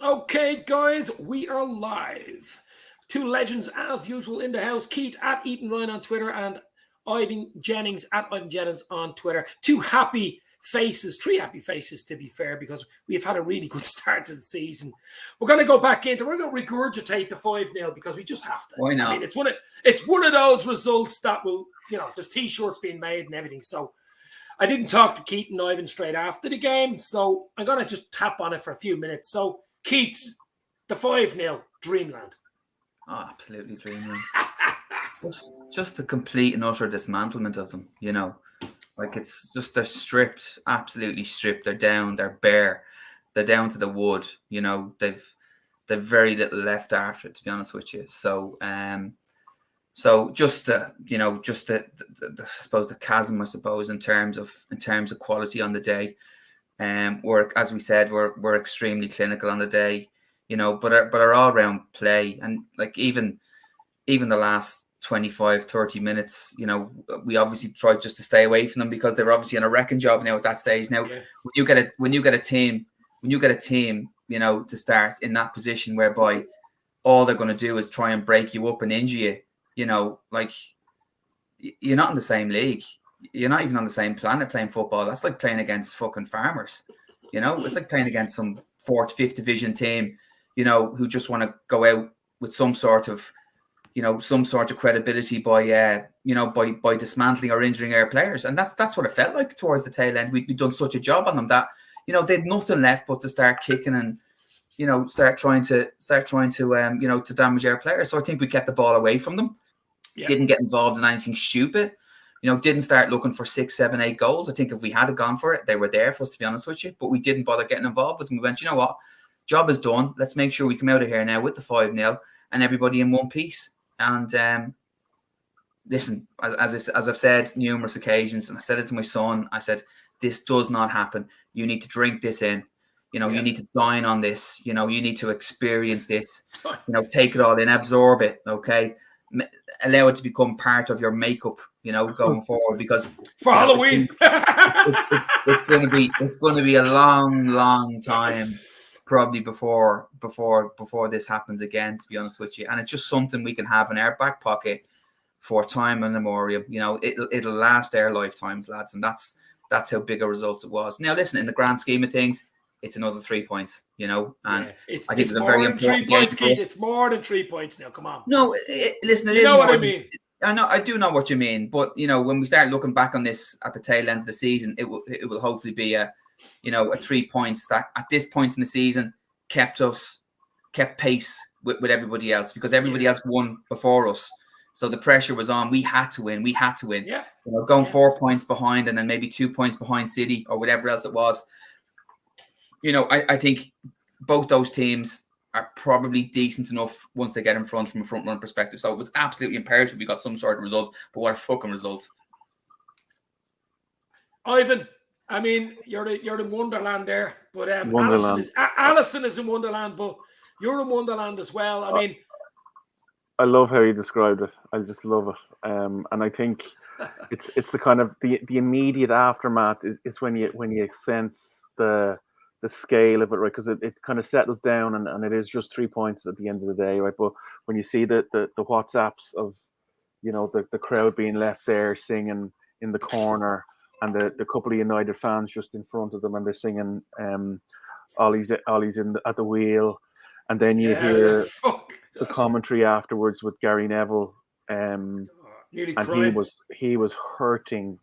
Okay, guys, we are live. Two legends, as usual, in the house. Keith at Eaton Ryan on Twitter and Ivan Jennings at Ivan Jennings on Twitter. Two happy faces, three happy faces, to be fair, because we've had a really good start to the season. We're going to go back into, we're going to regurgitate the 5-0 because we just have to. Why not? I mean, it's one of those results that will, there's T-shirts being made and everything. So I didn't talk to Keith and Ivan straight after the game, so I'm going to just tap on it for a few minutes. So, Keith, the 5-0, Dreamland. Oh, absolutely Dreamland. just the complete and utter dismantlement of them, Like, it's just, they're stripped, absolutely stripped. They're down, they're bare. They're down to the wood, They've very little left after it, to be honest with you. So, just the I suppose the chasm, in terms of quality on the day. As we said, we're extremely clinical on the day, but our all round play, and like even the last 25, 30 minutes, we obviously tried just to stay away from them because they were obviously on a wrecking job now at that stage. Now, Yeah. when you get a team, to start in that position whereby all they're going to do is try and break you up and injure you, like, you're not in the same league. You're not even on the same planet playing football. That's like playing against fucking farmers. It's like playing against some 4th, 5th division team, who just want to go out with some sort of credibility by dismantling or injuring our players. And that's what it felt like towards the tail end. We'd done such a job on them that, they had nothing left but to start kicking and, start trying to to damage our players. So I think we kept the ball away from them. Yeah. Didn't get involved in anything stupid. Didn't start looking for 6, 7, 8 goals. I think if we had gone for it, they were there for us, to be honest with you. But we didn't bother getting involved with them. We went, you know what? Job is done. Let's make sure we come out of here now with the 5-0 and everybody in one piece. And listen, as I've said numerous occasions, and I said it to my son, I said, this does not happen. You need to drink this in. You need to dine on this. You need to experience this. Take it all in, absorb it, okay? Allow it to become part of your makeup, going forward, because for Halloween, it's going to be a long time, probably before this happens again, to be honest with you. And it's just something we can have in our back pocket for time and memoriam. It'll last our lifetimes, lads, and that's how big a result it was. Now, listen, in the grand scheme of things, it's another 3 points, and I think it's a very important 3 points, Keith. It's more than 3 points now. Come on. No, listen, you know what I mean. I do know what you mean, but when we start looking back on this at the tail end of the season, it will hopefully be a 3 points that at this point in the season kept pace with everybody else, because everybody else won before us. So the pressure was on. We had to win. Yeah. Going 4 points behind and then maybe 2 points behind City or whatever else it was. I think both those teams are probably decent enough once they get in front from a front run perspective. So it was absolutely imperative we got some sort of result. But what a fucking result! Ivan, I mean, you're in Wonderland there, but Alison is in Wonderland, but you're in Wonderland as well. I mean, I love how you described it. I just love it, and I think it's the kind of the immediate aftermath is when you sense the scale of it, right? Because it kind of settles down, and it is just 3 points at the end of the day, right? But when you see the WhatsApps of the crowd being left there singing in the corner, and the couple of United fans just in front of them, and they're singing Ollie's at the wheel, and then you hear the commentary afterwards with Gary Neville, and he was hurting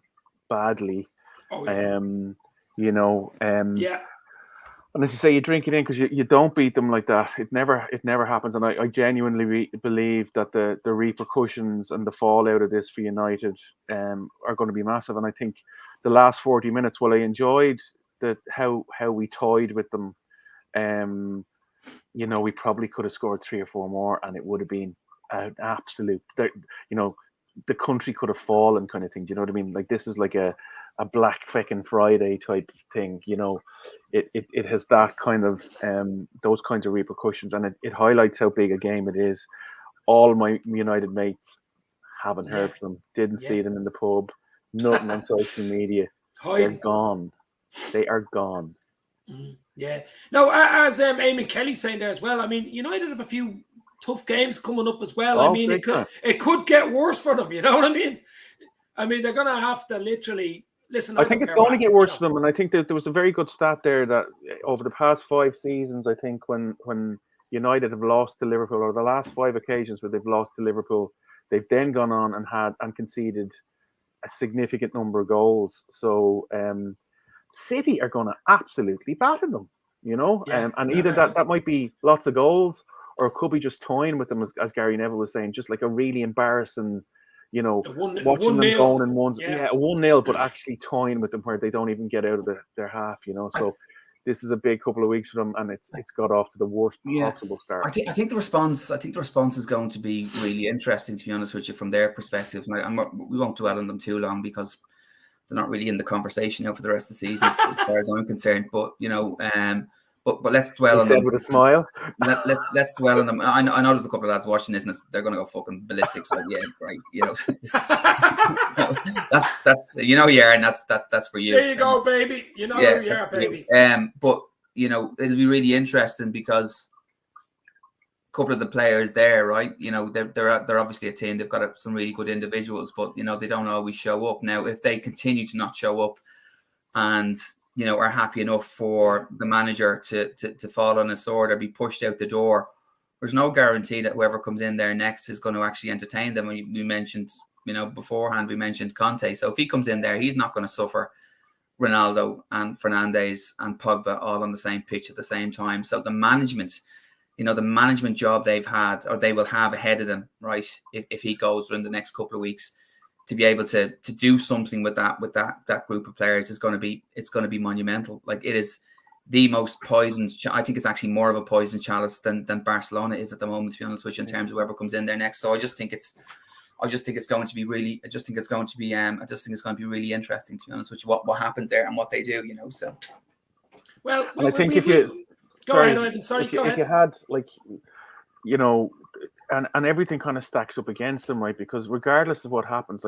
badly. Yeah. And as you say, you drink it in because you don't beat them like that. It never happens. And I genuinely believe that the repercussions and the fallout of this for United are going to be massive. And I think the last 40 minutes, while I enjoyed how we toyed with them, we probably could have scored 3 or 4 more, and it would have been an absolute, the country could have fallen kind of thing. Do you know what I mean? Like, this is like a Black Feckin' Friday type thing. It has that kind of those kinds of repercussions, and it highlights how big a game it is. All my United mates haven't heard from them, didn't see them in the pub, nothing on social media. They're gone. They are gone. Yeah. No, as Eamon Kelly's saying there as well, I mean, United have a few tough games coming up as well. I Oh, mean, big time. it could get worse for them, you know what I mean? I mean, they're going to have to literally listen. I I think don't it's care going to what, get worse for them, and I think that there was a very good stat there that over the past 5 seasons, I think when United have lost to Liverpool, or the last 5 occasions where they've lost to Liverpool, they've then gone on and conceded a significant number of goals. So City are going to absolutely batter them, Yeah. and No, either no, that might be lots of goals, or it could be just toying with them, as Gary Neville was saying, just like a really embarrassing, watching them 1-0. going in ones, Yeah. 1-0, but actually toying with them where they don't even get out of their half, So this is a big couple of weeks for them, and it's got off to the worst possible start. I think the response is going to be really interesting, to be honest with you, from their perspective. And we won't dwell on them too long because they're not really in the conversation for the rest of the season, as far as I'm concerned. But but let's dwell on them with a smile. Let's dwell on them. I know there's a couple of lads watching this, and they're going to go fucking ballistic. So yeah, right. That's yeah, and that's for you. There you go, baby. You know who you are, baby. But it'll be really interesting because a couple of the players there, right? They're obviously a team. They've got some really good individuals, but they don't always show up. Now, if they continue to not show up, and are happy enough for the manager to fall on his sword or be pushed out the door, there's no guarantee that whoever comes in there next is going to actually entertain them. We mentioned, beforehand, we mentioned Conte. So if he comes in there, he's not going to suffer Ronaldo and Fernandes and Pogba all on the same pitch at the same time. So the management, the management job they've had, or they will have ahead of them, right, if he goes within the next couple of weeks, to be able to do something with that group of players is going to be monumental. Like, it is the most poisoned. I think it's actually more of a poison chalice than Barcelona is at the moment, to be honest with you, in terms of whoever comes in there next. So I just think it's going to be really really interesting, to be honest with you, what happens there and what they do. So. Well, I think if you go ahead, Ivan. Sorry, go ahead. If you had and everything kind of stacks up against them, right? Because regardless of what happens,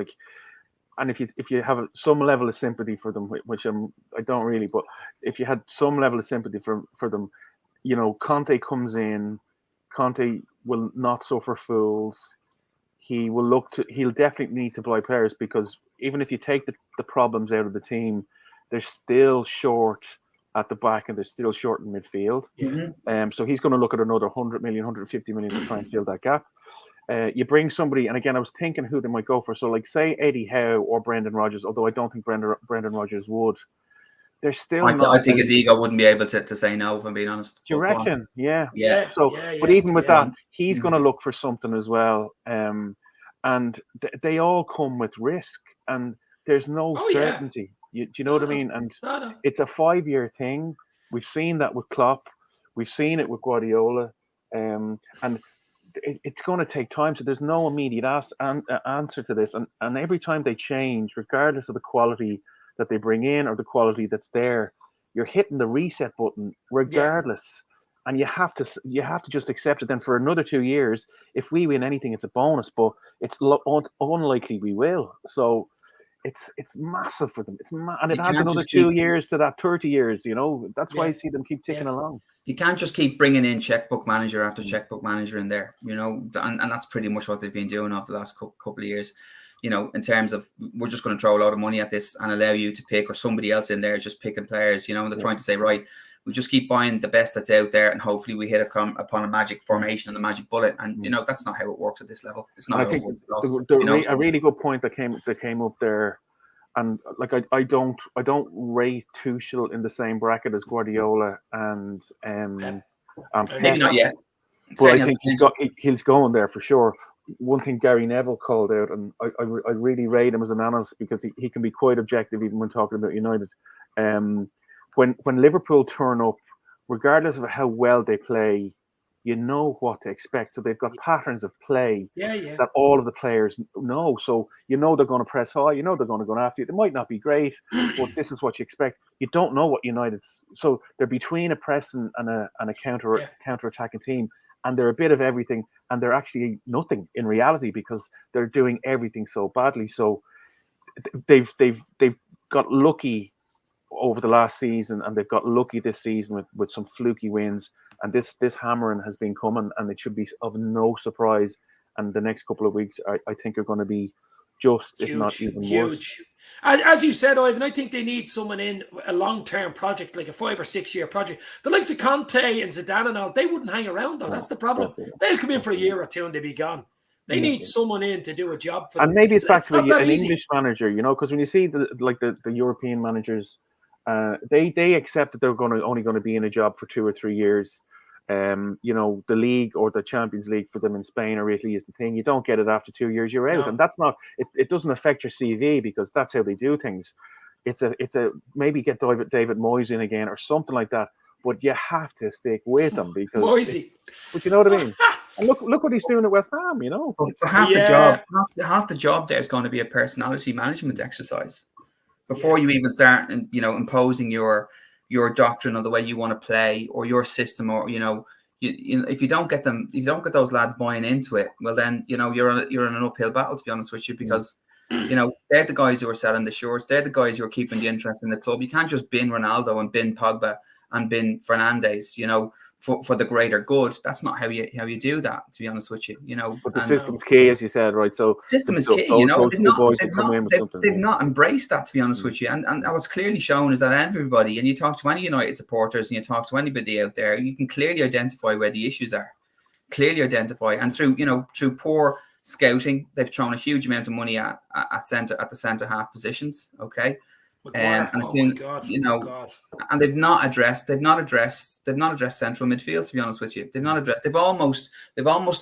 and if you have some level of sympathy for them, which I don't really, but if you had some level of sympathy for them, Conte comes in, Conte will not suffer fools. He'll definitely need to buy players, because even if you take the problems out of the team, they're still short at the back, and they're still short in midfield. Yeah. So he's going to look at another 100 million, 150 million to try and fill that gap. You bring somebody, and again, I was thinking who they might go for. So, say Eddie Howe or Brendan Rodgers, although I don't think Brendan Rodgers would. They're still I think his ego wouldn't be able to say no, if I'm being honest. Do you reckon? Yeah. So, but even with that, he's going to look for something as well. And they all come with risk, and there's no certainty. Do you know what I mean? And it's a 5-year thing. We've seen that with Klopp. We've seen it with Guardiola. And it's going to take time. So there's no immediate answer to this. And every time they change, regardless of the quality that they bring in or the quality that's there, you're hitting the reset button regardless. And you have to just accept it. Then for another 2 years, if we win anything, it's a bonus. But it's unlikely we will. So it's massive for them. And it adds another 2 years to that 30 years. That's why I see them keep ticking along. You can't just keep bringing in checkbook manager after checkbook manager in there. And that's pretty much what they've been doing over the last couple of years. In terms of, we're just going to throw a lot of money at this and allow you to pick, or somebody else in there is just picking players. And they're trying to say, right, we just keep buying the best that's out there, and hopefully we hit upon a magic formation and a magic bullet. And that's not how it works at this level. It's not. I think a really good point that came up there, and I don't rate Tuchel in the same bracket as Guardiola and maybe not yet. But I think he's going there for sure. One thing Gary Neville called out, and I really rate him as an analyst, because he can be quite objective even when talking about United. When Liverpool turn up, regardless of how well they play, you know what to expect. So they've got patterns of play that all of the players know. So they're going to press high. They're going to go after you. They might not be great, but this is what you expect. You don't know what United's. So they're between a press and a counter-attacking team, and they're a bit of everything, and they're actually nothing in reality, because they're doing everything so badly. So they've got lucky over the last season, and they've got lucky this season with some fluky wins. And this hammering has been coming, and it should be of no surprise. And the next couple of weeks, I think, are going to be just, if not even worse. As you said, Ivan, I think they need someone in a long-term project, like a 5 or 6 year project. The likes of Conte and Zidane and all, they wouldn't hang around though. That's the problem. They'll come in for a year or two and they'll be gone. They need someone in to do a job for them. And maybe it's back to an English manager, because when you see the European managers, they accept that they're only going to be in a job for 2 or 3 years. The league or the Champions League for them in Spain or Italy is the thing. You don't get it after 2 years, you're out. No. And that's not it doesn't affect your CV, because that's how they do things. It's a maybe get David Moyes in again or something like that, but you have to stick with them, because but you know what I mean? And look what he's doing at West Ham, But half the job there is going to be a personality management exercise before you even start imposing your doctrine or the way you want to play or your system, or if you don't get those lads buying into it, well then you're in an uphill battle, to be honest with you, because they're the guys who are selling the shorts, they're the guys who are keeping the interest in the club. You can't just bin Ronaldo and bin Pogba and bin Fernandes, for the greater good. That's not how you do that, to be honest with you. But the system's key, as you said, right? So system is key. They've not embraced that, to be honest with you. And what's clearly shown is that everybody, and you talk to any United supporters and you talk to anybody out there, you can clearly identify where the issues are. Clearly identify, and through poor scouting, they've thrown a huge amount of money at the centre half positions. Okay. And they've not addressed central midfield, to be honest with you. They've almost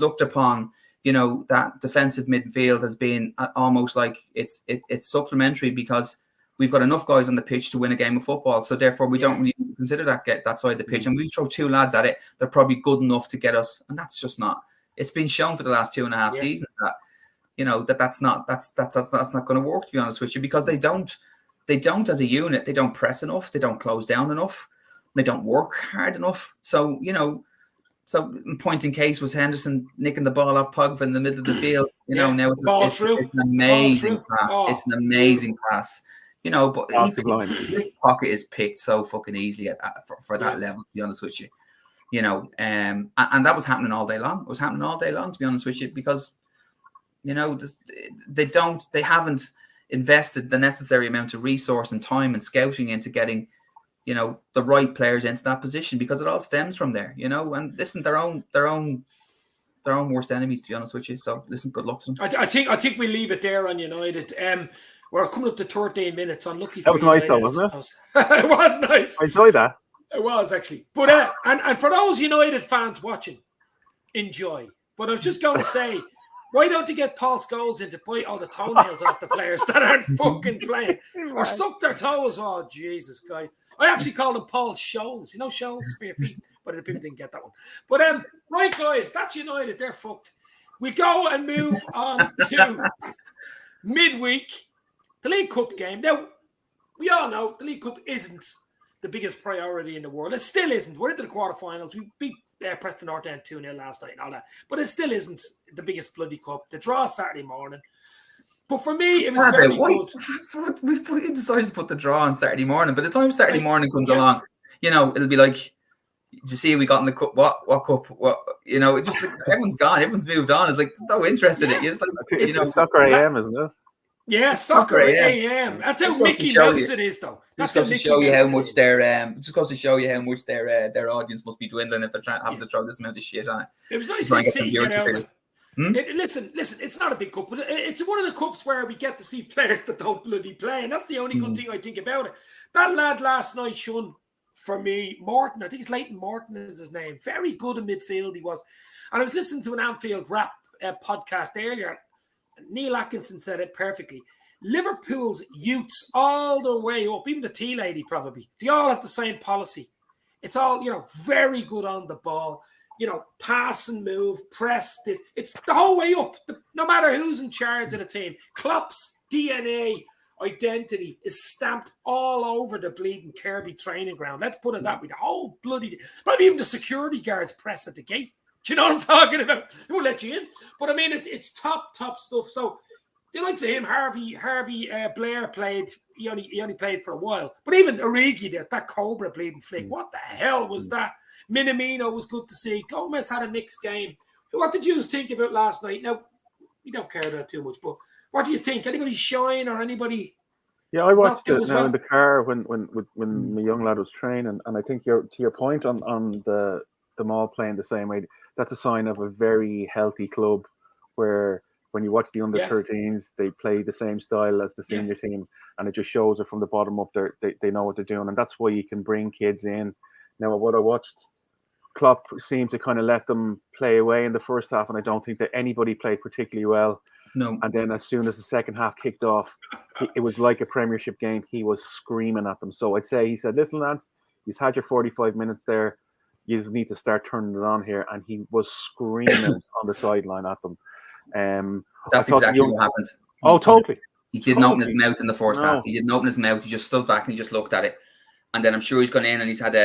looked upon that defensive midfield as being almost like it's supplementary, because we've got enough guys on the pitch to win a game of football, so therefore we don't really consider that side of the pitch. And we throw 2 lads at it, they're probably good enough to get us, and that's just not. It's been shown for the last 2.5 seasons that that's not going to work, to be honest with you, because they don't as a unit, they don't press enough, they don't close down enough, they don't work hard enough. So, point in case was Henderson nicking the ball off Pogba in the middle of the field. Now it's an amazing pass. It's an amazing pass. But this pocket is picked so fucking easily for that level, to be honest with you. And that was happening all day long. It was happening all day long, to be honest with you, because, they haven't invested the necessary amount of resource and time and scouting into getting, the right players into that position, because it all stems from there, and listen, their own worst enemies, to be honest with you. So listen, good luck to them. I think we leave it there on United. We're coming up to 13 minutes. Unlucky for United. That was nice, though, wasn't it? It was nice. I enjoyed that. It was, actually. But and for those United fans watching, enjoy. But I was just going to say, why don't you get Paul Scholes in to bite all the toenails off the players that aren't fucking playing? Or suck their toes? Oh, Jesus, guys. I actually called him Paul Scholes. Scholes for your feet. But the people didn't get that one. But, right, guys, that's United. They're fucked. We go and move on to midweek. The League Cup game. Now, we all know the League Cup isn't the biggest priority in the world. It still isn't. We're into the quarterfinals. We beat Preston North End 2-0 last night and all that. But it still isn't the biggest bloody cup. The draw Saturday morning. But for me, it was very good. That's what we decided to put the draw on Saturday morning. By the time Saturday morning comes along, it'll be like, did you see we got in the cup? What cup? What? It just everyone's gone. Everyone's moved on. It's like no interest in it. It's like, it's Soccer AM, isn't it? Yeah, Soccer AM. That's how Mickey Mouse it is, though. Just goes to show you how much their audience must be dwindling if they're having to throw this amount of shit on it. It was nice to see get out of it. Listen, it's not a big cup, but it's one of the cups where we get to see players that don't bloody play, and that's the only good thing I think about it. That lad last night shone for me, Morton. I think it's Leighton Morton is his name. Very good in midfield he was. And I was listening to an Anfield rap podcast earlier. Neil Atkinson said it perfectly. Liverpool's youths all the way up, even the tea lady probably, they all have the same policy. It's all, very good on the ball, pass and move, press this. It's the whole way up, no matter who's in charge of the team. Klopp's DNA identity is stamped all over the bleeding Kirby training ground. Let's put it that way. The whole bloody, probably even the security guards press at the gate. Do you know what I'm talking about? They won't let you in. But I mean, it's top stuff. So the likes of him, Harvey Blair played. He only played for a while, but even Origi, that Cobra bleeding flick. What the hell was that? Minamino was good to see. Gomez had a mixed game. What did you think about last night? Now, we don't care about it too much, but what do you think? Anybody shine or anybody? Yeah, I watched it now well? in the car when my young lad was training, and I think to your point on them all playing the same way, that's a sign of a very healthy club where when you watch the under 13s, they play the same style as the senior team, and it just shows that from the bottom up they know what they're doing, and that's why you can bring kids in. Now, what I watched, Klopp seemed to kind of let them play away in the first half, and I don't think that anybody played particularly well. No. And then as soon as the second half kicked off, it was like a Premiership game. He was screaming at them. So I'd say he said, "Listen, lads, you've had your 45 minutes there. You just need to start turning it on here." And he was screaming on the sideline at them. That's exactly what happened. Totally. He didn't open his mouth in the first half. He didn't open his mouth. He just stood back and he just looked at it. And then I'm sure he's gone in and he's had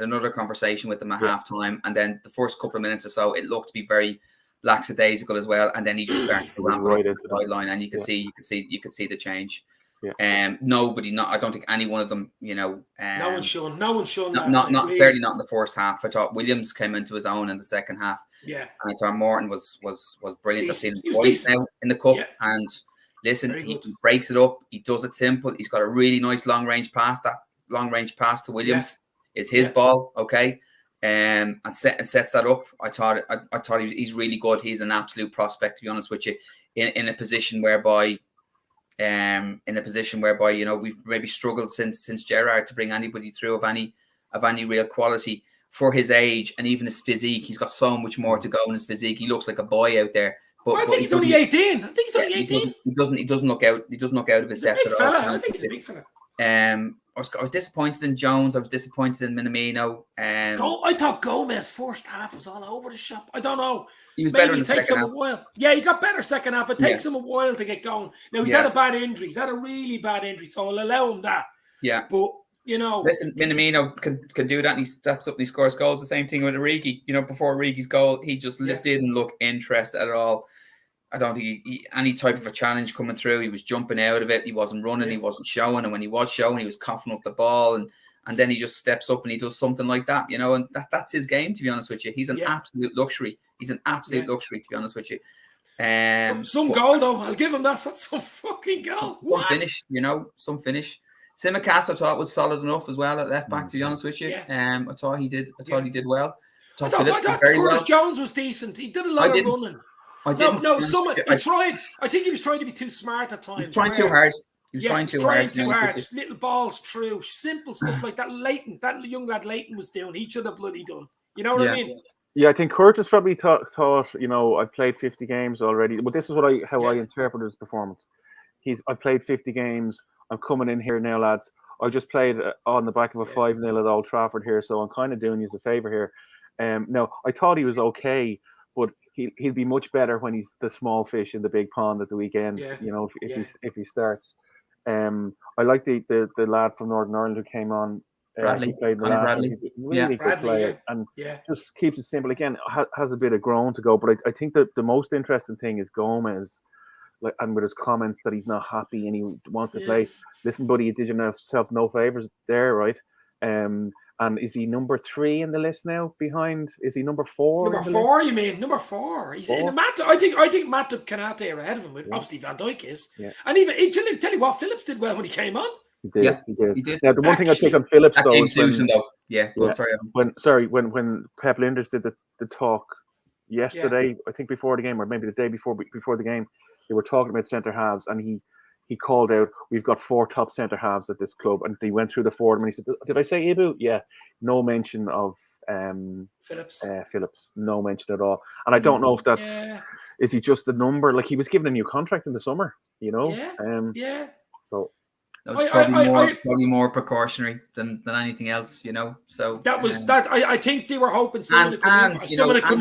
another conversation with them at halftime. And then the first couple of minutes or so, it looked to be very lackadaisical as well. And then he just starts to ramp right into the sideline, and you could see the change. I don't think any one of them, no one shone. Certainly not in the first half. I thought Williams came into his own in the second half. Yeah. And I thought Morton was brilliant. I've seen him twice decent now in the cup. Yeah. And listen, he breaks it up. He does it simple. He's got a really nice long range pass. That long range pass to Williams is his ball, okay? And sets that up. I thought he's really good. He's an absolute prospect, to be honest with you, in a position whereby we've maybe struggled since Gerrard to bring anybody through of any real quality for his age and even his physique. He's got so much more to go in his physique. He looks like a boy out there. But I think he's only 18. I think he's only 18. He doesn't look out. He doesn't look out of his depth at all. I think he's a big fella. I was disappointed in Jones. I was disappointed in Minamino. I thought Gomez first half was all over the shop. I don't know. He was better in the second half. A while. Yeah, he got better second half. It takes him a while to get going. Now, he's had a bad injury. He's had a really bad injury, so I'll allow him that. Yeah. But, listen, Minamino can do that, and he steps up and he scores goals. The same thing with Origi. Before Origi's goal, he just didn't look interested at all. I don't think any type of a challenge coming through. He was jumping out of it. He wasn't running. He wasn't showing. And when he was showing, he was coughing up the ball. And then he just steps up and he does something like that, and that's his game, to be honest with you. He's an absolute luxury. He's an absolute luxury, to be honest with you. Some goal, though. I'll give him that. That's some fucking goal. Some finish. Tsimikas, I thought, was solid enough as well at left back, to be honest with you. I thought he did well. I thought Curtis Jones was decent. He did a lot of running. He tried. I think he was trying to be too smart at times. He was trying too hard. He was trying too hard. Little balls through. Simple stuff like that. That young lad Leighton was doing. He should have bloody done. You know what I mean? Yeah, I think Curtis probably thought, I've played 50 games already. But this is how I interpret his performance. I played 50 games. I'm coming in here now, lads. I just played on the back of a 5-0 at Old Trafford here, so I'm kind of doing you a favour here. No, I thought he was okay, but he'll be much better when he's the small fish in the big pond at the weekend. If he starts. I like the lad from Northern Ireland who came on. Bradley. He played Bradley. He's a really good player and just keeps it simple. Again, has a bit of grown to go, but I think that the most interesting thing is Gomez. And with his comments that he's not happy and he wants to play. Listen, buddy, you did yourself no favors there, right? And is he number 3 in the list now? Behind? Is he number 4? Number 4, you mean? Number 4. He's in the Matip. I think Matip Kanate are ahead of him. Obviously, Van Dijk is. Yeah. And even tell you what, Phillips did well when he came on. He did. Now, the one thing I take on Phillips though is when Pep Linders did the talk yesterday, I think before the game, or maybe the day before the game, they were talking about centre halves, and he called out, we've got 4 top centre halves at this club, and he went through the 4 of them, and he said, did I say Ibu? Yeah, no mention of Phillips, no mention at all. And I don't know if that's is he just a number? Like, he was given a new contract in the summer, So that was probably more precautionary than anything else, So that was that. I think they were hoping someone to come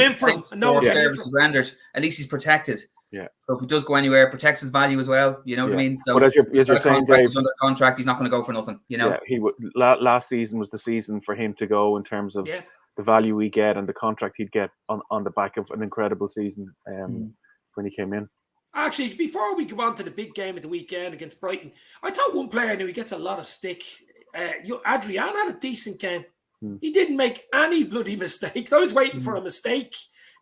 in for him. No services rendered. At least he's protected. Yeah. So if he does go anywhere, it protects his value as well. You know what I mean? So, but as you're saying, Dave, he's under contract. He's not going to go for nothing. Yeah, he would. Last season was the season for him to go in terms of the value we get and the contract he'd get on the back of an incredible season when he came in. Actually, before we go on to the big game at the weekend against Brighton, I thought one player who he gets a lot of stick. Adrian had a decent game. He didn't make any bloody mistakes. I was waiting for a mistake,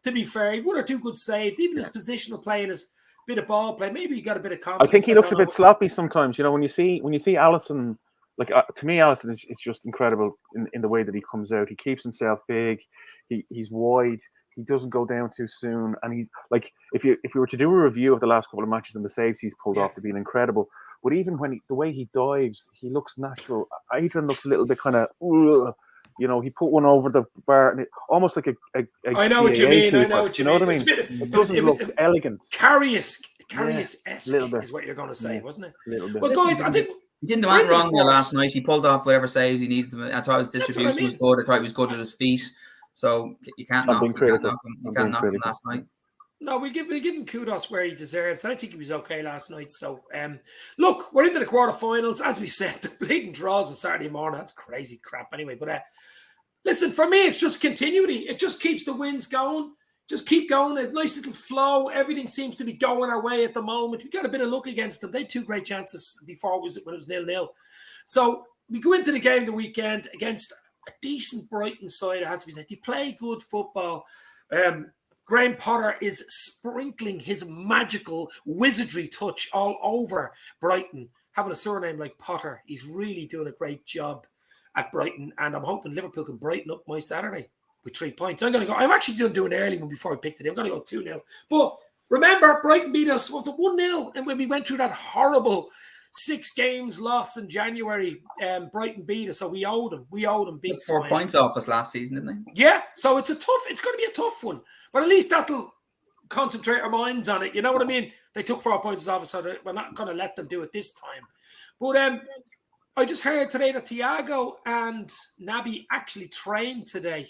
to be fair. 1 or 2 good saves, even his positional play and his bit of ball play. Maybe he got a bit of confidence. I think he looks a bit sloppy sometimes. You know, when you see Alisson, like to me, Alisson is just incredible in the way that he comes out. He keeps himself big. He's wide. He doesn't go down too soon, and he's like, if we were to do a review of the last couple of matches and the saves he's pulled off, they've been incredible. But even when the way he dives, he looks natural. Adrian looks a little bit kind of, you know, he put one over the bar, and almost like a I know what you mean. I know what you know mean. what I mean? It doesn't look elegant. Karius-esque is what you're going to say, wasn't it? A little bit. Well, guys, I think he didn't do anything wrong there last night. He pulled off whatever saves he needs. I thought his distribution was good. I thought he was good with his feet. So you can't knock him last night. No, we'll give him kudos where he deserves. I think he was okay last night. So, look, we're into the quarterfinals. As we said, the bleeding draws on Saturday morning. That's crazy crap anyway. But listen, for me, it's just continuity. It just keeps the wins going. Just keep going. A nice little flow. Everything seems to be going our way at the moment. We got a bit of luck against them. They had 2 great chances before when it was 0-0. So we go into the game the weekend against a decent Brighton side, it has to be said. They play good football. Graham Potter is sprinkling his magical wizardry touch all over Brighton. Having a surname like Potter, he's really doing a great job at Brighton, and I'm hoping Liverpool can brighten up my Saturday with 3 points. I'm actually going to do an early one before I picked it. I'm going to go 2-0. But remember, Brighton beat us, was it 1-0? And when we went through that horrible 6 games lost in January, Brighton beat us, so we owed them. We owed them big 4 points off us last season, didn't they? Yeah, so it's going to be a tough one, but at least that'll concentrate our minds on it. You know what I mean? They took 4 points off us, so we're not going to let them do it this time. But I just heard today that Thiago and Naby actually trained today.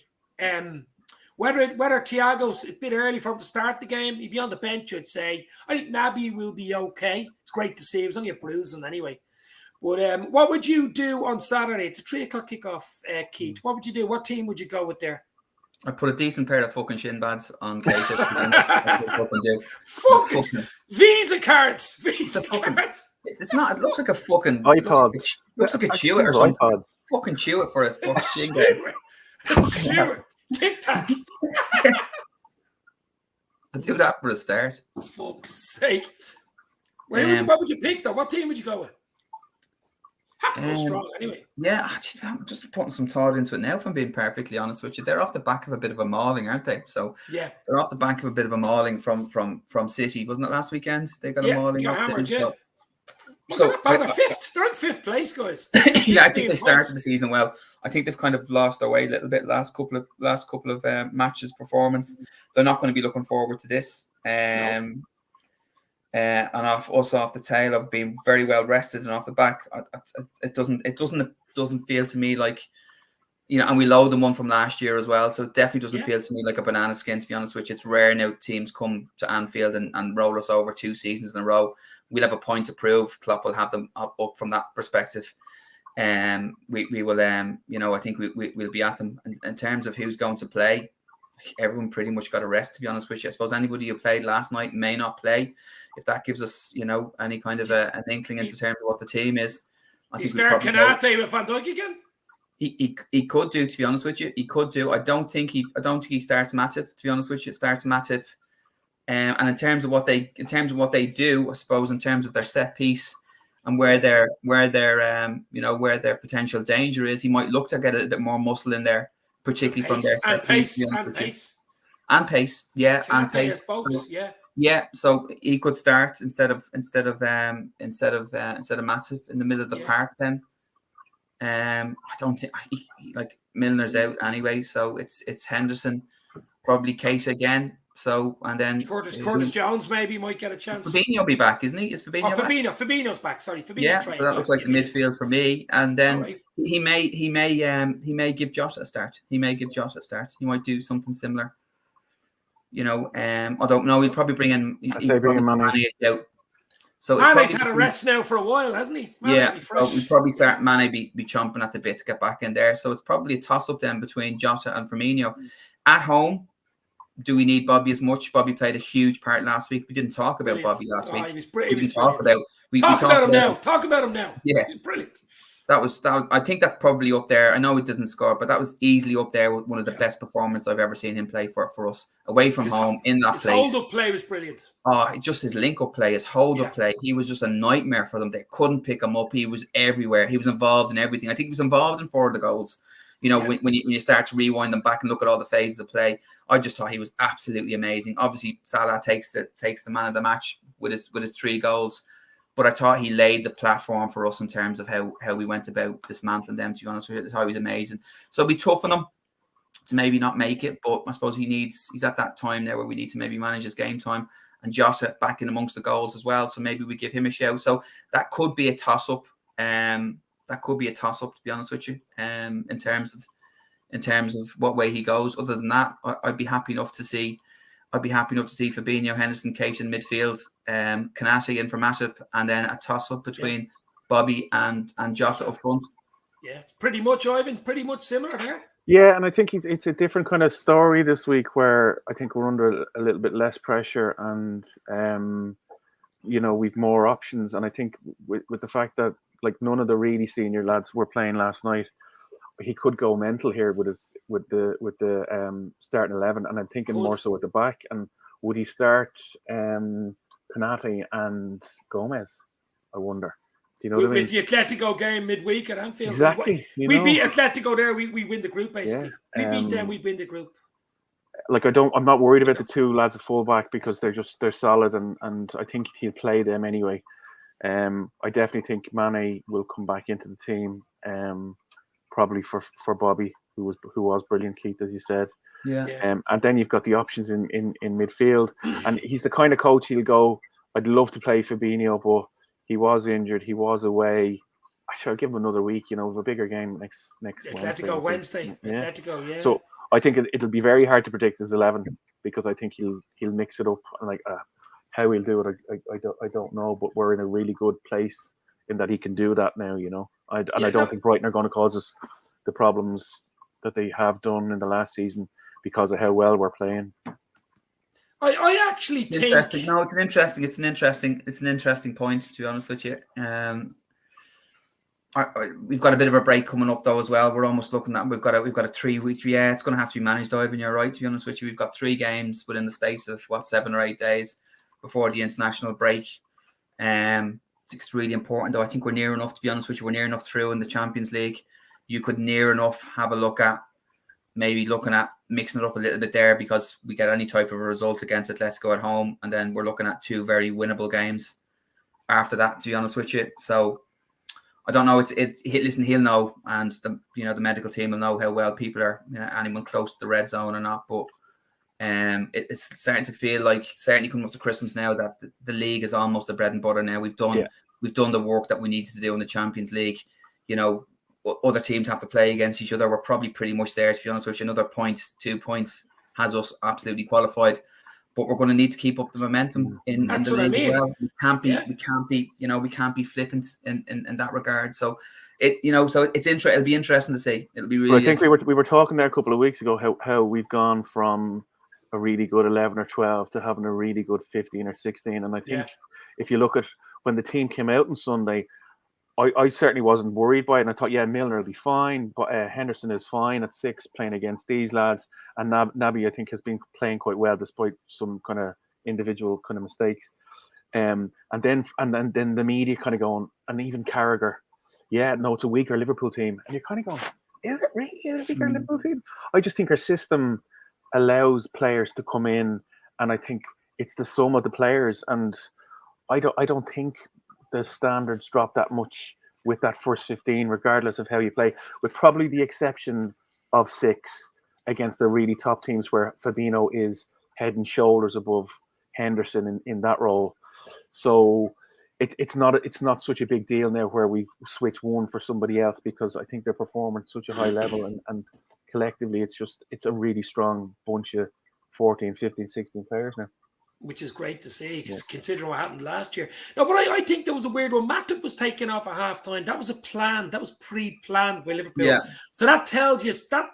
Whether Thiago's a bit early for him to start the game, he'd be on the bench, I'd say. I think Naby will be okay. It's great to see. It was only a bruising anyway. But what would you do on Saturday? It's a 3 o'clock kickoff, Keith. What would you do? What team would you go with there? I put a decent pair of fucking shin pads on Kate. Fucking Visa cards. Visa cards. It's not. It looks like a fucking iPod. Looks like a chew it or something. iPods. Fucking chew it for a fucking shin guards. Chew it. Tic-tac. I'll do that for a start. For fuck's sake. What would you pick, though? What team would you go with? Have to go strong, anyway. Yeah, I'm just putting some thought into it now, if I'm being perfectly honest with you. They're off the back of a bit of a mauling, aren't they? So yeah, they're off the back of a bit of a mauling from City. Wasn't it last weekend? They got a mauling off hammered, City. So they're fifth. They're in 5th place, guys. Yeah, I think they started the season well. I think they've kind of lost their way a little bit last couple of matches performance. They're not going to be looking forward to this. And also off the tail of being very well rested and off the back, it doesn't feel to me like, you know, and we load them one from last year as well, so it definitely doesn't feel to me like a banana skin, to be honest with you. It's rare now teams come to Anfield and roll us over 2 seasons in a row. We'll have a point to prove. Klopp will have them up from that perspective. We will, I think we'll be at them. In terms of who's going to play, everyone pretty much got a rest, to be honest with you. I suppose anybody who played last night may not play. If that gives us, any kind of an inkling into terms of what the team is. Is there Kanate with Van Dijk again? He could do, to be honest with you. He could do. I don't think he starts Matip, to be honest with you. It starts Matip. And in terms of what they do, I suppose, in terms of their set piece and where their potential danger is, he might look to get a bit more muscle in there, particularly from their set piece. And pace, yeah, and pace. Yeah, so he could start instead of Matip in the middle of the park. Then, I don't think Milner's out anyway, so it's Henderson, probably Case again. So and then Curtis Jones maybe might get a chance. Fabinho will be back, isn't he? Is Fabinho back? Fabinho's back. Sorry, Fabinho. Yeah, so that looks like the midfield for me. And then he may give Jota a start. He might do something similar. I don't know. He'll probably bring in. Mane out. So Mane's had a rest now for a while, hasn't he? So we'll probably start Mane be chomping at the bit to get back in there. So it's probably a toss up then between Jota and Firmino at home. do we need Bobby as much? Bobby played a huge part last week. We didn't talk about Bobby last week. He was We didn't talk about. We talk talked about him now. Talk about him now. Yeah, he was brilliant. That was. I think that's probably up there. I know he doesn't score, but that was easily up there with one of the best performances I've ever seen him play for us. Away from home, in that place. His hold-up play was brilliant. Oh, just his link-up play, his hold-up play. He was just a nightmare for them. They couldn't pick him up. He was everywhere. He was involved in everything. I think he was involved in 4 of the goals. You know, when you start to rewind them back and look at all the phases of play, I just thought he was absolutely amazing. Obviously, Salah takes the man of the match with his 3 goals. But I thought he laid the platform for us in terms of how we went about dismantling them, to be honest with you. I thought he was amazing. So it'll be tough on him to maybe not make it, but I suppose he's at that time now where we need to maybe manage his game time, and Jota back in amongst the goals as well. So maybe we give him a shout. So that could be a toss-up. To be honest with you, in terms of what way he goes. Other than that, I'd be happy enough to see Fabinho, Henderson, Keita in midfield, Kanate in for Matip, and then a toss-up between Bobby and Jota up front. Yeah, it's pretty much, Ivan, pretty much similar there. Yeah, and I think it's a different kind of story this week where I think we're under a little bit less pressure and, we've more options. And I think with the fact that like none of the really senior lads were playing last night, he could go mental here with the starting 11, and I'm thinking more so at the back. And would he start Kanate and Gomez? I wonder. Do you know what I mean? With the Atletico game midweek at Anfield, exactly. We beat Atletico there. We win the group basically. We beat them. We win the group. Like I'm not worried about the 2 lads at fullback because they're solid, and I think he'll play them anyway. I definitely think Mane will come back into the team. Probably for Bobby, who was brilliant, Keith, as you said. Yeah. And then you've got the options in midfield, and he's the kind of coach he'll go, I'd love to play Fabinho, but he was injured, he was away. I should give him another week. We have a bigger game next Atletico Wednesday. Yeah. Atletico, yeah. So I think it'll be very hard to predict his 11 because I think he'll mix it up, and like how he'll do it, I don't know, but we're in a really good place in that he can do that now. I don't think Brighton are going to cause us the problems that they have done in the last season because of how well we're playing. I actually think interesting. No, it's an interesting point, to be honest with you. We've got a bit of a break coming up though as well. We're almost looking at we've got a 3-week. Yeah, it's going to have to be managed, Ivan. You're right. To be honest with you, we've got 3 games within the space of 7 or 8 days before the international break. I think it's really important though. I think we're near enough. To be honest with you, we're near enough through in the Champions League. You could near enough have a look at maybe looking at mixing it up a little bit there because we get any type of a result against Atletico at home, and then we're looking at 2 very winnable games after that. To be honest with you, so. I don't know. Listen, he'll know, and the medical team will know how well people are. Anyone close to the red zone or not. But it's starting to feel like, certainly coming up to Christmas now, that the league is almost the bread and butter now. We've done the work that we needed to do in the Champions League. Other teams have to play against each other. We're probably pretty much there, to be honest with you. Another 2 points has us absolutely qualified. But we're going to need to keep up the momentum in the league as well. We can't be flippant in that regard. So it'll be interesting to see. It'll be really. But I think we were talking there a couple of weeks ago how we've gone from a really good 11 or 12 to having a really good 15 or 16. And I think if you look at when the team came out on Sunday, I certainly wasn't worried by it. And I thought, Milner will be fine, but Henderson is fine at 6 playing against these lads. And Naby, I think, has been playing quite well despite some kind of individual kind of mistakes. And then the media kind of going, and even Carragher, it's a weaker Liverpool team. And you're kind of going, is it really a weaker Liverpool team? I just think our system allows players to come in, and I think it's the sum of the players. And I don't think the standards drop that much with that first 15, regardless of how you play, with probably the exception of 6 against the really top teams where Fabinho is head and shoulders above Henderson in that role. So it's not such a big deal now where we switch one for somebody else, because I think they're performing at such a high level, and collectively it's a really strong bunch of 14, 15, 16 players now. Which is great to see, considering what happened last year. No, but I think there was a weird one. Matip was taken off at halftime. That was a plan. That was pre-planned by Liverpool. Yeah. So that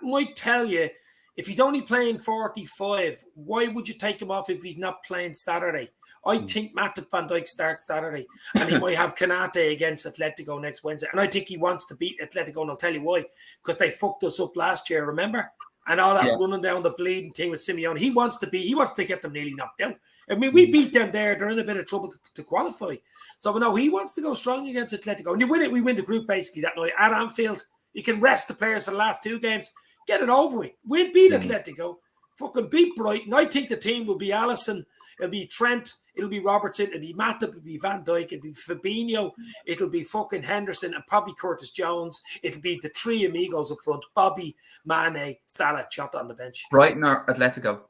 might tell you if he's only playing 45, why would you take him off if he's not playing Saturday? I think Matip van Dijk starts Saturday, and he might have Kanate against Atletico next Wednesday. And I think he wants to beat Atletico, and I'll tell you why. Because they fucked us up last year, remember? And all that running down the bleeding thing with Simeone. He wants to get them nearly knocked out. I mean, we beat them there. They're in a bit of trouble to qualify. So, no, he wants to go strong against Atletico. And you win it, we win the group basically that night at Anfield. You can rest the players for the last 2 games. Get it over with. We'll beat Atletico. Fucking beat Brighton. I think the team will be Alisson. It'll be Trent. It'll be Robertson. It'll be Matip. It'll be Van Dijk. It'll be Fabinho. It'll be fucking Henderson and probably Curtis Jones. It'll be the 3 amigos up front. Bobby, Mane, Salah, Jota on the bench. Brighton or Atletico?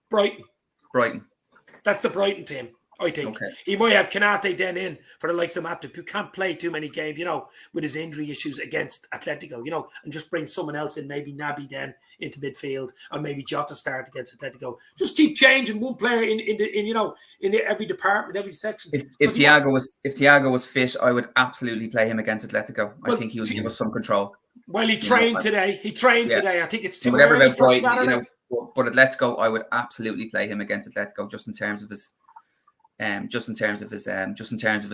Brighton. That's the Brighton team, I think. Okay. He might have Kanate then in for the likes of Matip, who can't play too many games, with his injury issues against Atletico, and just bring someone else in, maybe Naby then into midfield, or maybe Jota start against Atletico. Just keep changing one player in every department, every section. If Thiago was fit, I would absolutely play him against Atletico. I think he would give us some control. Well, he trained today. Today. I think it's too early for Brighton, Saturday. But Atletico, I would absolutely play him against Atletico just in terms of his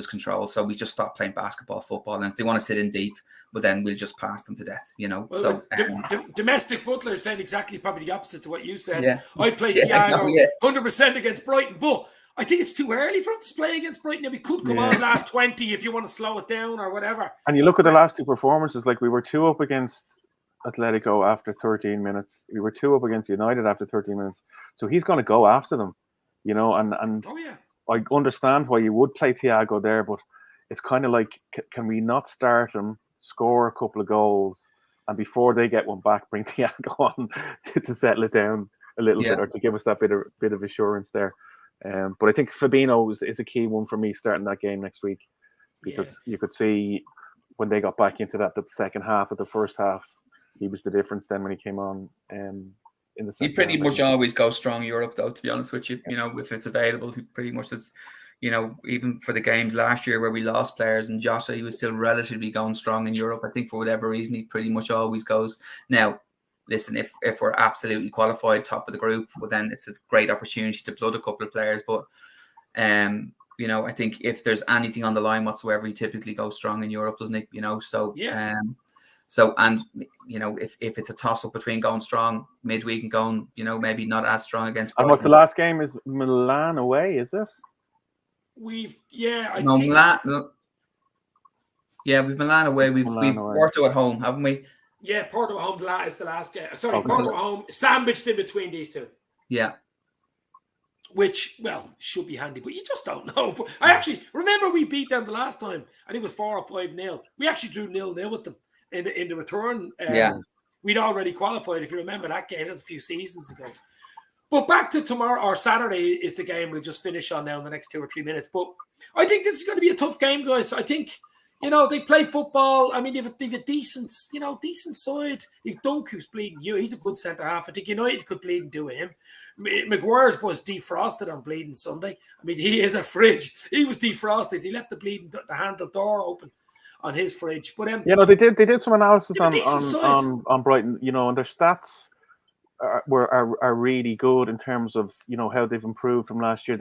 control. So we just stop playing basketball, football, and if they want to sit in deep, well, then we'll just pass them to death. Well, domestic Butler is saying exactly probably the opposite to what you said. Yeah. I'd play Thiago 100% against Brighton, but I think it's too early for him to play against Brighton. We could come on last 20 if you want to slow it down or whatever. And you look at the last 2 performances, like we were 2 up against Atletico after 13 minutes. We were 2 up against United after 13 minutes. So he's going to go after them, and I understand why you would play Thiago there, but it's kind of like, can we not start him, score a couple of goals, and before they get one back, bring Thiago on to settle it down a little bit, or to give us that bit of assurance there. But I think Fabinho is a key one for me starting that game next week, because you could see when they got back into the second half of the first half, he was the difference then when he came on in the second. He pretty much always goes strong Europe, though, to be honest with you. If it's available, he pretty much is. Even for the games last year where we lost players and Jota, he was still relatively going strong in Europe. I think for whatever reason, he pretty much always goes. Now, listen, if we're absolutely qualified, top of the group, well, then it's a great opportunity to blood a couple of players. But, I think if there's anything on the line whatsoever, he typically goes strong in Europe, doesn't he? If it's a toss-up between going strong midweek and going, maybe not as strong against Brighton. And what the last game is Milan away, is it? We've Milan away. We've Porto at home, haven't we? Yeah, Porto at home is the last game. Sorry, Porto at home, sandwiched in between these 2. Yeah. Which, should be handy, but you just don't know. I actually remember we beat them the last time. I think it was 4 or 5-0. We actually drew 0-0 with them in the return. We'd already qualified, if you remember that game. That was a few seasons ago. But back to tomorrow, or Saturday is the game we'll just finish on now in the next 2 or 3 minutes. But I think this is going to be a tough game, guys. I think, they play football. I mean, they've a decent side. They've Dunk, who's bleeding you. He's a good centre-half. I think United could bleed and do him. Maguire's was defrosted on bleeding Sunday. I mean, he is a fridge. He was defrosted. He left the handle door open on his fridge. But they did some analysis on Brighton, and their stats are really good in terms of how they've improved from last year.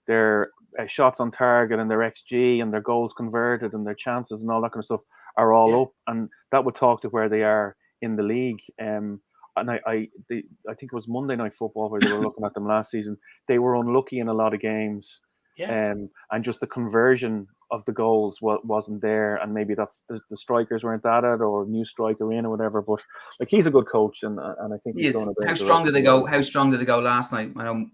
Their shots on target and their XG and their goals converted and their chances and all that kind of stuff are all up, and that would talk to where they are in the league. And I think it was Monday Night Football where they were looking at them last season. They were unlucky in a lot of games, and just the conversion of the goals wasn't there, and maybe that's the strikers weren't at it, or new striker in or whatever. But he's a good coach, and I think he's going to. How strong did they go? How strong did they go last night? I know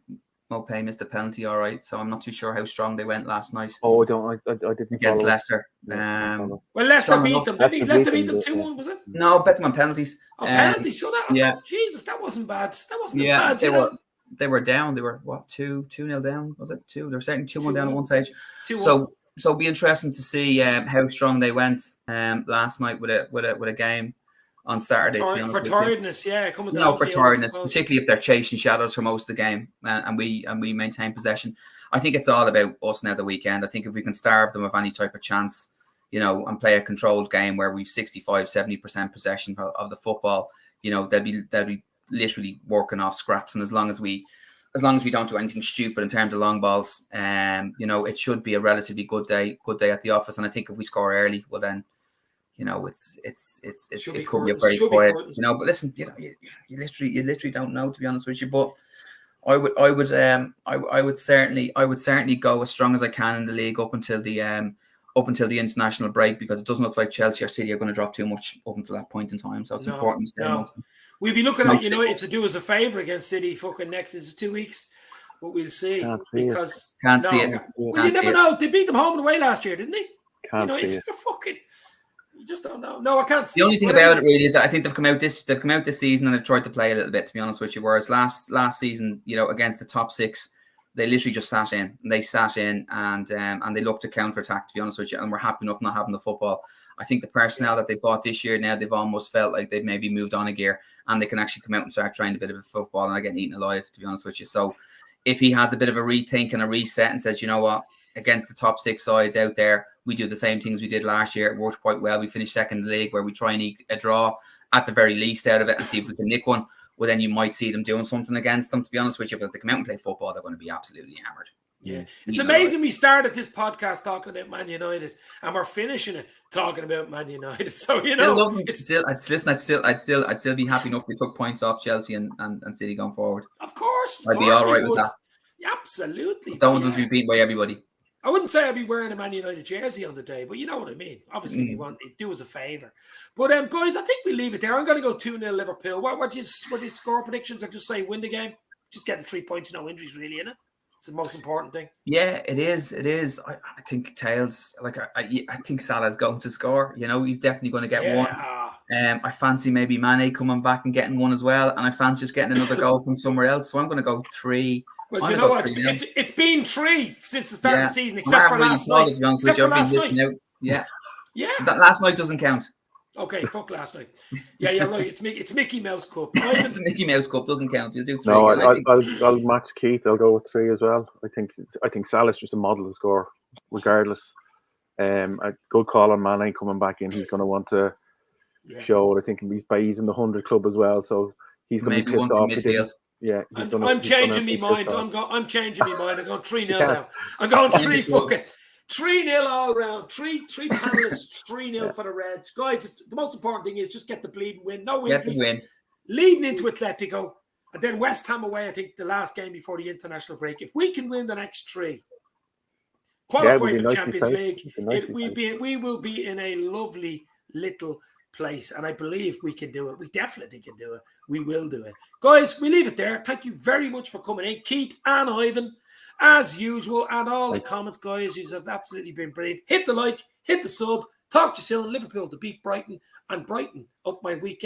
Mopay missed a penalty, all right, so I'm not too sure how strong they went last night. Oh, I didn't against Leicester. Well, Leicester beat them. Leicester beat them 2-1, was it? No, bet them on penalties. Penalties. So Jesus, that wasn't bad. That wasn't bad. They were down. They were 2-0 down. Was it 2? They were certainly 2-1 down at one stage. 2-1. So it'll be interesting to see how strong they went last night with a game on Saturday. For tiredness, coming down. No, for tiredness, particularly if they're chasing shadows for most of the game, and we maintain possession. I think it's all about us now the weekend. I think if we can starve them of any type of chance, and play a controlled game where we've 65-70% possession of the football, they'll be literally working off scraps, and as long as we don't do anything stupid in terms of long balls, it should be a relatively good day at the office. And I think if we score early, well then, it could be a very quiet, but listen, you literally don't know, to be honest with you. But I would certainly go as strong as I can in the league up until the international break, because it doesn't look like Chelsea or City are going to drop too much up until that point in time. So it's important to stay amongst them. We'll be looking at United to do us a favour against City fucking next is 2 weeks, but we'll see. Can't see it. Well, you never know. They beat them home and away last year, didn't they? Can't see it. Fucking. You just don't know. No, I can't see. The only thing about it really is that I think they've come out this season and they've tried to play a little bit, to be honest with you. Whereas last season, against the top six, they literally just sat in. And they sat in and they looked to counter-attack, to be honest with you. And we're happy enough not having the football. I think the personnel that they bought this year, now they've almost felt like they've maybe moved on a gear and they can actually come out and start trying a bit of football and are getting eaten alive, to be honest with you. So if he has a bit of a rethink and a reset and says, you know what, against the top six sides out there, we do the same things we did last year. It worked quite well. We finished second in the league, where we try and eke a draw at the very least out of it and see if we can nick one. Well, then you might see them doing something against them, to be honest with you. But if they come out and play football, they're going to be absolutely hammered. Yeah, it's amazing. We started this podcast talking about Man United, and we're finishing it talking about Man United. So I'd still be happy enough if we took points off Chelsea and City going forward. Of course, I'd be all right with that. Yeah, absolutely. I don't want them to be beaten by everybody. I wouldn't say I'd be wearing a Man United jersey on the day, but you know what I mean. Obviously, we want to do us a favour. But guys, I think we leave it there. I'm going to go 2-0 Liverpool. What do you score predictions, or just say win the game? Just get the 3 points, no injuries, really, innit? It's the most important thing. Yeah, it is. It is. I think Tails, I think Salah's going to score. He's definitely going to get one. I fancy maybe Mane coming back and getting one as well. And I fancy just getting another goal from somewhere else. So I'm going to go 3. Well, do you know what? It's been 3 since the start of the season, except for last night. Yeah. That last night doesn't count. Okay, fuck last night. Yeah, you're right. It's Mickey Mouse Cup. It's Mickey Mouse Cup, doesn't count. You'll do 3. No, I'll match Keith. I'll go with 3 as well. I think Salah's just a model to score, regardless. A good call on Mane coming back in. He's going to want to show it. I think he's in the 100 club as well, so he's going to be pissed off. Yeah, I'm changing my mind. I'm changing my mind. I'm going 3-0 now. I'm going 3 fucking. 3-0 all round. Three panelists. 3-0 for the Reds, guys. The most important thing is just get the bleeding win. No injuries. Leading into Atletico, and then West Ham away. I think the last game before the international break. If we can win the next 3, qualify for the Champions League, we will be in a lovely little place, and I believe we can do it. We definitely can do it. We will do it, guys. We leave it there. Thank you very much for coming in, Keith and Ivan. As usual, and all the comments, guys, you have absolutely been brilliant. Hit the like, hit the sub. Talk to you soon. Liverpool to beat Brighton, and Brighton up my weekend.